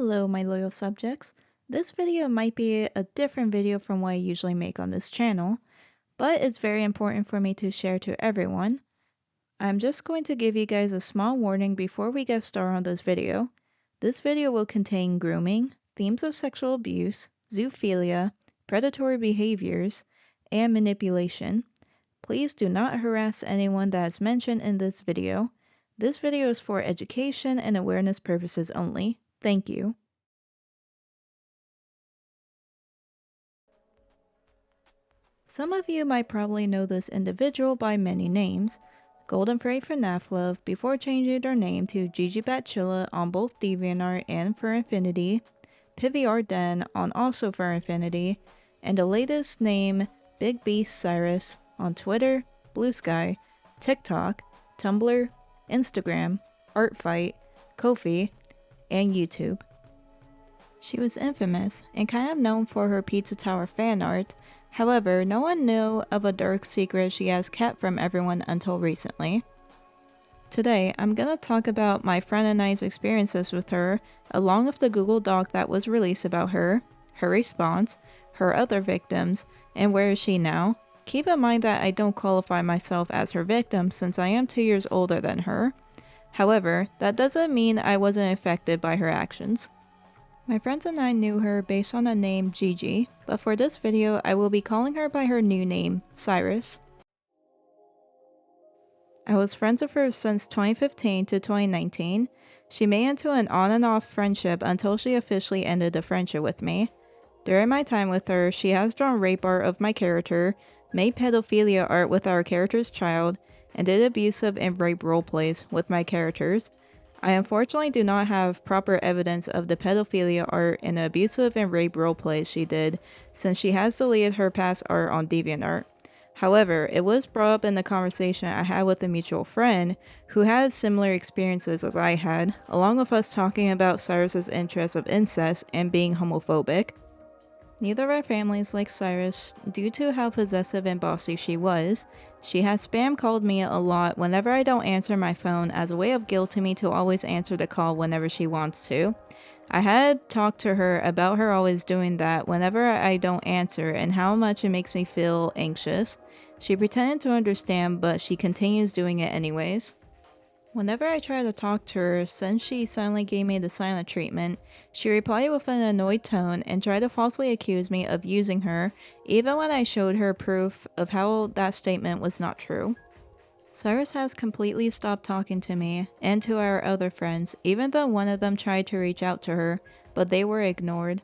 Hello, my loyal subjects. This video might be a different video from what I usually make on this channel, but it's very important for me to share to everyone. I'm just going to give you guys a small warning before we get started on this video. This video will contain grooming, themes of sexual abuse, zoophilia, predatory behaviors, and manipulation. Please do not harass anyone that is mentioned in this video. This video is for education and awareness purposes only. Thank you. Some of you might probably know this individual by many names. Golden Fairy for Love before changing their name to Gigi Batchilla on both DeviantArt and for Infinity, Pivy Arden on also for Infinity, and the latest name BigBeastCyrus on Twitter, Blue Sky, TikTok, Tumblr, Instagram, Artfight, Ko-fi, and YouTube. She was infamous and kind of known for her Pizza Tower fan art. However, no one knew of a dark secret she has kept from everyone until recently. Today, I'm gonna talk about my friend and I's experiences with her, along with the Google Doc that was released about her response, her other victims, and where is she now. Keep in mind that I don't qualify myself as her victim since I am 2 years older than her. However, that doesn't mean I wasn't affected by her actions. My friends and I knew her based on the name Gigi, but for this video I will be calling her by her new name, Cyrus. I was friends with her since 2015 to 2019. She made into an on and off friendship until she officially ended the friendship with me. During my time with her, she has drawn rape art of my character, made pedophilia art with our character's child, and did abusive and rape roleplays with my characters. I unfortunately do not have proper evidence of the pedophilia art and the abusive and rape roleplays she did, since she has deleted her past art on DeviantArt. However, it was brought up in the conversation I had with a mutual friend who had similar experiences as I had, along with us talking about Cyrus's interest of incest and being homophobic. Neither of our families like Cyrus due to how possessive and bossy she was. She has spam called me a lot whenever I don't answer my phone as a way of guilting me to always answer the call whenever she wants to. I had talked to her about her always doing that whenever I don't answer and how much it makes me feel anxious. She pretended to understand, but she continues doing it anyways. Whenever I try to talk to her, since she suddenly gave me the silent treatment, she replied with an annoyed tone and tried to falsely accuse me of using her, even when I showed her proof of how that statement was not true. Cyrus has completely stopped talking to me and to our other friends, even though one of them tried to reach out to her, but they were ignored.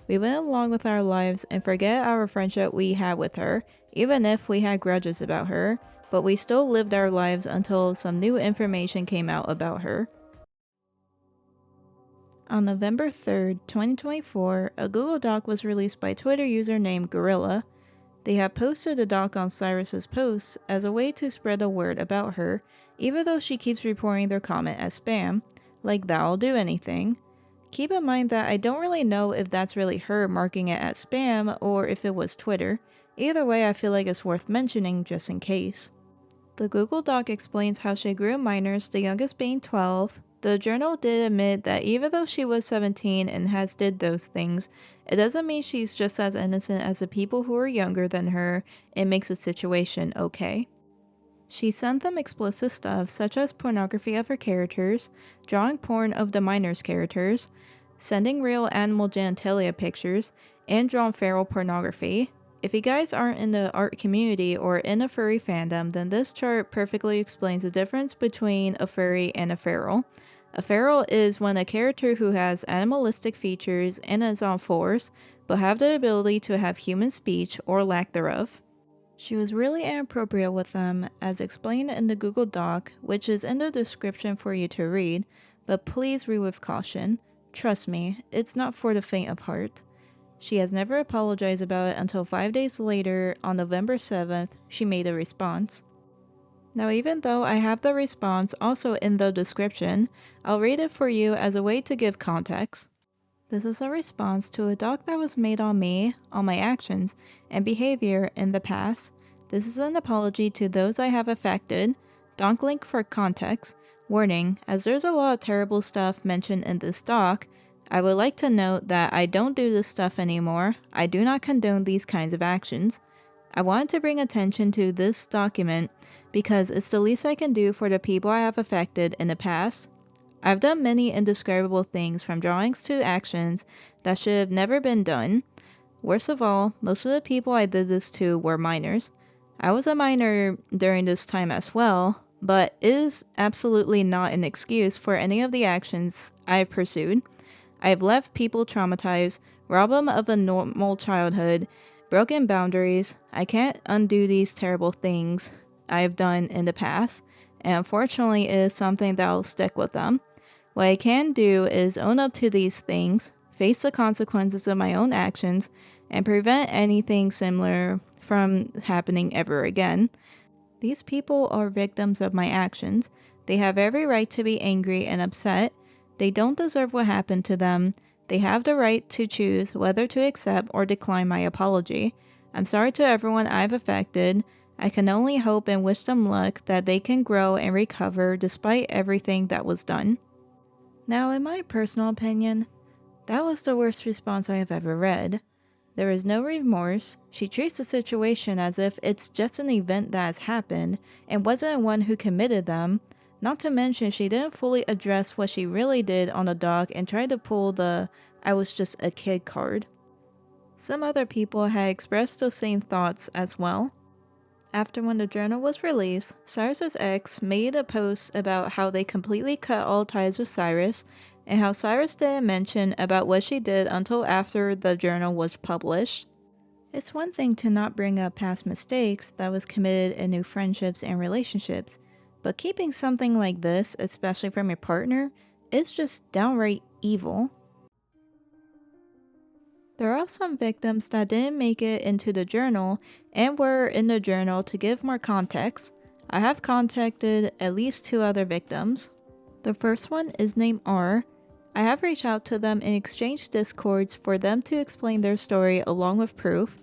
We went along with our lives and forget our friendship we had with her, even if we had grudges about her, but we still lived our lives until some new information came out about her. On November 3rd, 2024, a Google Doc was released by Twitter user named Gorilla. They have posted the doc on Cyrus's posts as a way to spread the word about her, even though she keeps reporting their comment as spam, like that'll do anything. Keep in mind that I don't really know if that's really her marking it as spam or if it was Twitter. Either way, I feel like it's worth mentioning just in case. The Google Doc explains how she grew minors, the youngest being 12. The journal did admit that even though she was 17 and has did those things, it doesn't mean she's just as innocent as the people who are younger than her. It makes the situation okay. She sent them explicit stuff such as pornography of her characters, drawing porn of the minors' characters, sending real animal genitalia pictures, and drawn feral pornography. If you guys aren't in the art community or in a furry fandom, then this chart perfectly explains the difference between a furry and a feral. A feral is when a character who has animalistic features and is on fours, but have the ability to have human speech or lack thereof. She was really inappropriate with them, as explained in the Google Doc, which is in the description for you to read, but please read with caution. Trust me, it's not for the faint of heart. She has never apologized about it until 5 days later, on November 7th, she made a response. Now even though I have the response also in the description, I'll read it for you as a way to give context. This is a response to a doc that was made on me, on my actions, and behavior in the past. This is an apology to those I have affected. Doc link for context. Warning, as there's a lot of terrible stuff mentioned in this doc, I would like to note that I don't do this stuff anymore. I do not condone these kinds of actions. I wanted to bring attention to this document because it's the least I can do for the people I have affected in the past. I've done many indescribable things, from drawings to actions that should have never been done. Worst of all, most of the people I did this to were minors. I was a minor during this time as well, but it is absolutely not an excuse for any of the actions I've pursued. I've left people traumatized, robbed them of a normal childhood, broken boundaries. I can't undo these terrible things I've done in the past, and unfortunately it is something that will stick with them. What I can do is own up to these things, face the consequences of my own actions, and prevent anything similar from happening ever again. These people are victims of my actions. They have every right to be angry and upset. They don't deserve what happened to them. They have the right to choose whether to accept or decline my apology. I'm sorry to everyone I've affected. I can only hope and wish them luck that they can grow and recover despite everything that was done. Now, in my personal opinion, that was the worst response I have ever read. There is no remorse. She treats the situation as if it's just an event that has happened and wasn't the one who committed them. Not to mention, she didn't fully address what she really did on the dock and tried to pull the "I was just a kid" card. Some other people had expressed those same thoughts as well. After when the journal was released, Cyrus's ex made a post about how they completely cut all ties with Cyrus, and how Cyrus didn't mention about what she did until after the journal was published. It's one thing to not bring up past mistakes that was committed in new friendships and relationships, but keeping something like this, especially from your partner, is just downright evil. There are some victims that didn't make it into the journal and were in the journal. To give more context, I have contacted at least 2 other victims. The first one is named R. I have reached out to them and exchanged discords for them to explain their story along with proof.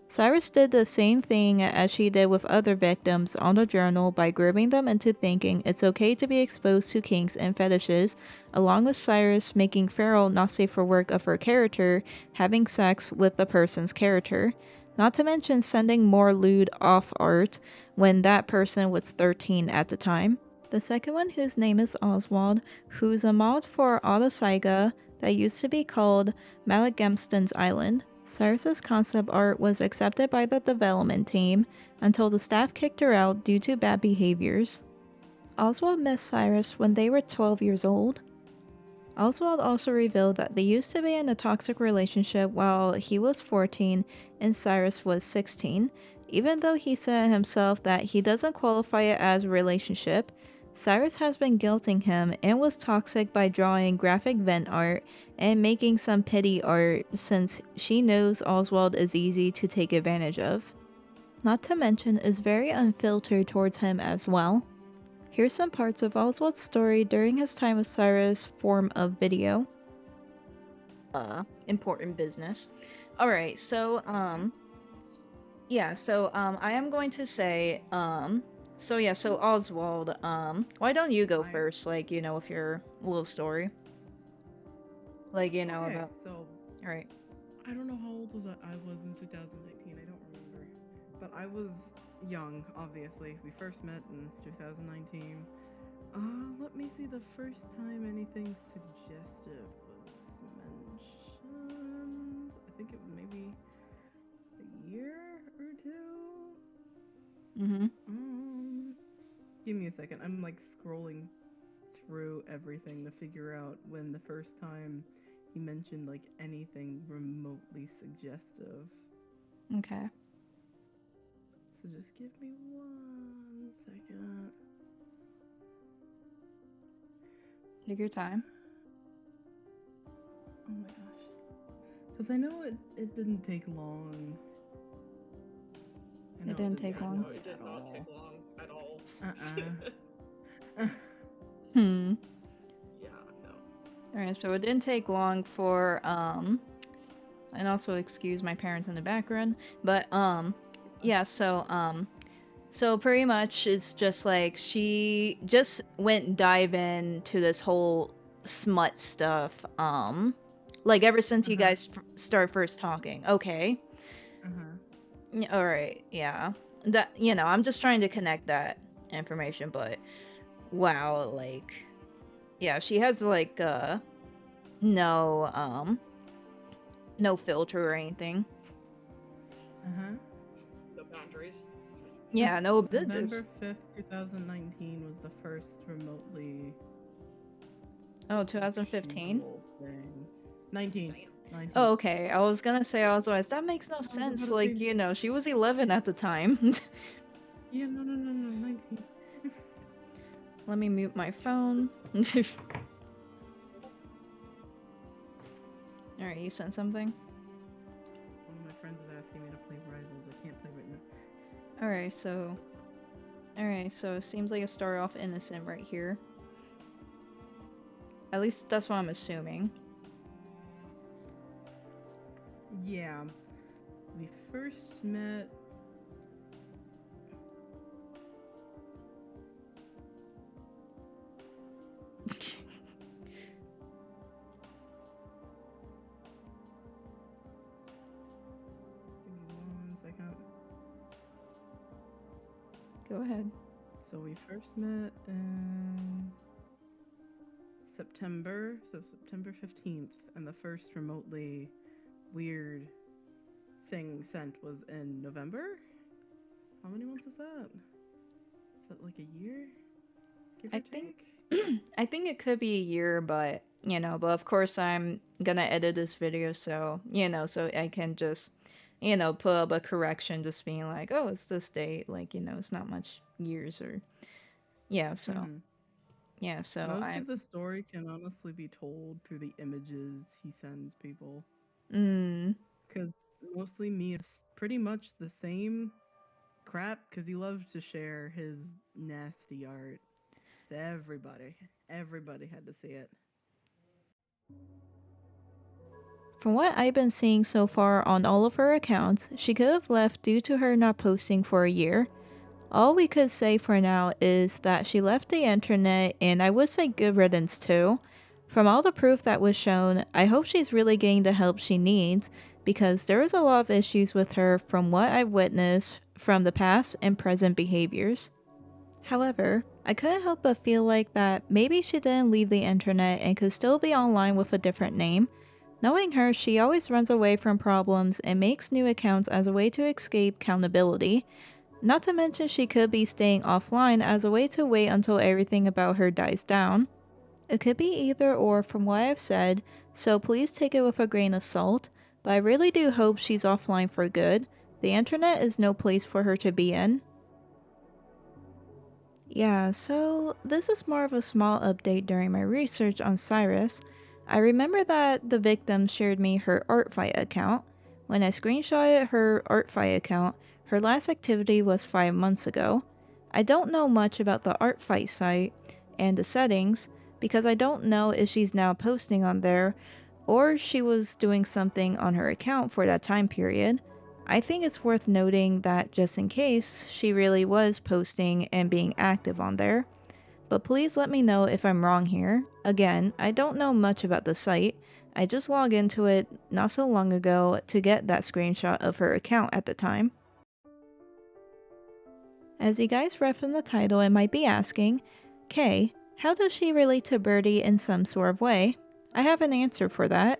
Cyrus did the same thing as she did with other victims on the journal by grooming them into thinking it's okay to be exposed to kinks and fetishes, along with Cyrus making feral, not safe for work of her character having sex with the person's character. Not to mention sending more lewd off art when that person was 13 at the time. The second one, whose name is Oswald, who's a mod for Autosaiga that used to be called Malagamston's Island. Cyrus's concept art was accepted by the development team until the staff kicked her out due to bad behaviors. Oswald met Cyrus when they were 12 years old. Oswald also revealed that they used to be in a toxic relationship while he was 14 and Cyrus was 16. Even though he said himself that he doesn't qualify it as a relationship, Cyrus has been guilting him and was toxic by drawing graphic vent art and making some pity art since she knows Oswald is easy to take advantage of. Not to mention is very unfiltered towards him as well. Here's some parts of Oswald's story during his time with Cyrus form of video. Important business. Alright, so, I am going to say, so Oswald, why don't you go first, like, with your little story? Like, Okay, about... so Alright. I don't know how old was I was in 2019. I don't remember, but I was young. Obviously, we first met in 2019. Let me see. The first time anything suggestive was mentioned, I think it was maybe a year or two. Give me a second. I'm like scrolling through everything to figure out when the first time he mentioned like anything remotely suggestive. Okay. So just give me 1 second. Take your time. Oh my gosh. Because I know it didn't take long. It didn't take long. No, it did not take long at all. Yeah, no. Alright, so it didn't take long for, and also excuse my parents in the background, but, yeah, so pretty much it's just like she just went dive into this whole smut stuff, Like, ever since you guys start first talking. Okay. All right. Yeah. That, I'm just trying to connect that information, but wow, like, yeah, she has like no no filter or anything. No boundaries. Yeah, no November 5th, 2019 was the first remotely 2015. Oh, 19. damn. 19. Oh, okay. I was gonna say, otherwise that makes no sense. Like, she was 11 at the time. Yeah, no, 19. Let me mute my phone. Alright, you sent something? One of my friends is asking me to play Rivals. I can't play right now. Alright, so it seems like it started off innocent right here. At least that's what I'm assuming. Yeah. We first met... Give me 1 second. Go ahead. So we first met in September, so September 15th, and the first remotely weird thing sent was in November? How many months is that? Is that like a year? Give or take? I think it could be a year, but but of course I'm gonna edit this video, so so I can just put up a correction, just being like, oh, it's this date, like it's not much years, or so so Most of the story can honestly be told through the images he sends people. Because mostly me, it's pretty much the same crap, because he loves to share his nasty art to everybody. Everybody had to see it. From what I've been seeing so far on all of her accounts, she could have left due to her not posting for a year. All we could say for now is that she left the internet, and I would say good riddance too. From all the proof that was shown, I hope she's really getting the help she needs, because there is a lot of issues with her from what I've witnessed from the past and present behaviors. However, I couldn't help but feel like that maybe she didn't leave the internet and could still be online with a different name. Knowing her, she always runs away from problems and makes new accounts as a way to escape accountability. Not to mention she could be staying offline as a way to wait until everything about her dies down. It could be either or from what I've said, so please take it with a grain of salt, but I really do hope she's offline for good. The internet is no place for her to be in. Yeah, so this is more of a small update during my research on Cyrus. I remember that the victim shared me her ArtFi account. When I screenshotted her ArtFi account, her last activity was 5 months ago. I don't know much about the ArtFi site and the settings because I don't know if she's now posting on there or she was doing something on her account for that time period. I think it's worth noting that just in case, she really was posting and being active on there. But please let me know if I'm wrong here. Again, I don't know much about the site. I just logged into it not so long ago to get that screenshot of her account at the time. As you guys read from the title and might be asking, Kay, how does she relate to Birdie in some sort of way? I have an answer for that.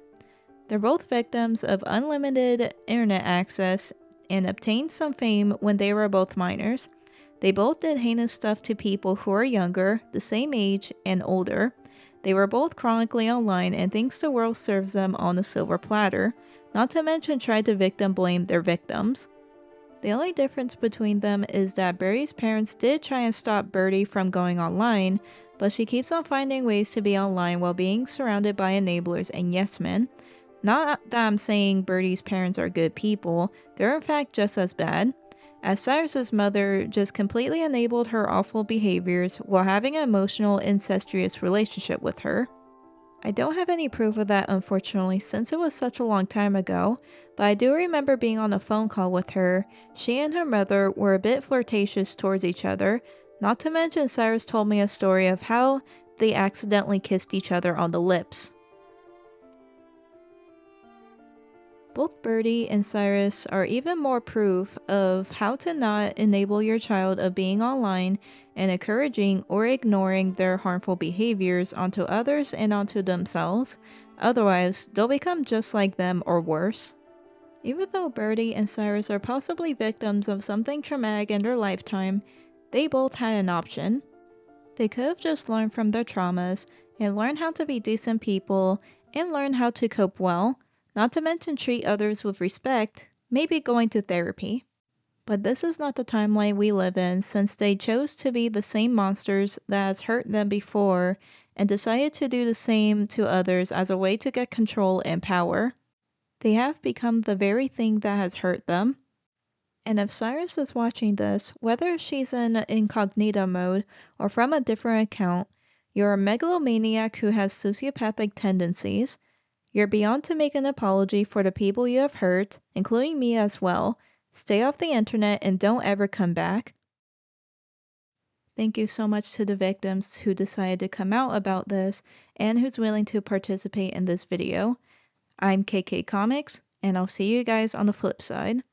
They're both victims of unlimited internet access and obtained some fame when they were both minors. They both did heinous stuff to people who are younger, the same age, and older. They were both chronically online and thinks the world serves them on a silver platter, not to mention tried to victim blame their victims. The only difference between them is that Birdie's parents did try and stop Birdie from going online, but she keeps on finding ways to be online while being surrounded by enablers and yes men. Not that I'm saying Birdie's parents are good people, they're in fact just as bad, as Cyrus's mother just completely enabled her awful behaviors while having an emotional, incestuous relationship with her. I don't have any proof of that unfortunately since it was such a long time ago, but I do remember being on a phone call with her. She and her mother were a bit flirtatious towards each other, not to mention Cyrus told me a story of how they accidentally kissed each other on the lips. Both Birdie and Cyrus are even more proof of how to not enable your child of being online and encouraging or ignoring their harmful behaviors onto others and onto themselves. Otherwise, they'll become just like them or worse. Even though Birdie and Cyrus are possibly victims of something traumatic in their lifetime, they both had an option. They could have just learned from their traumas and learned how to be decent people and learn how to cope well, not to mention treat others with respect, maybe going to therapy. But this is not the timeline we live in, since they chose to be the same monsters that has hurt them before and decided to do the same to others as a way to get control and power. They have become the very thing that has hurt them. And if Cyrus is watching this, whether she's in incognito mode or from a different account, you're a megalomaniac who has sociopathic tendencies. You're beyond to make an apology for the people you have hurt, including me as well. Stay off the internet and don't ever come back. Thank you so much to the victims who decided to come out about this and who's willing to participate in this video. I'm KK Comics, and I'll see you guys on the flip side.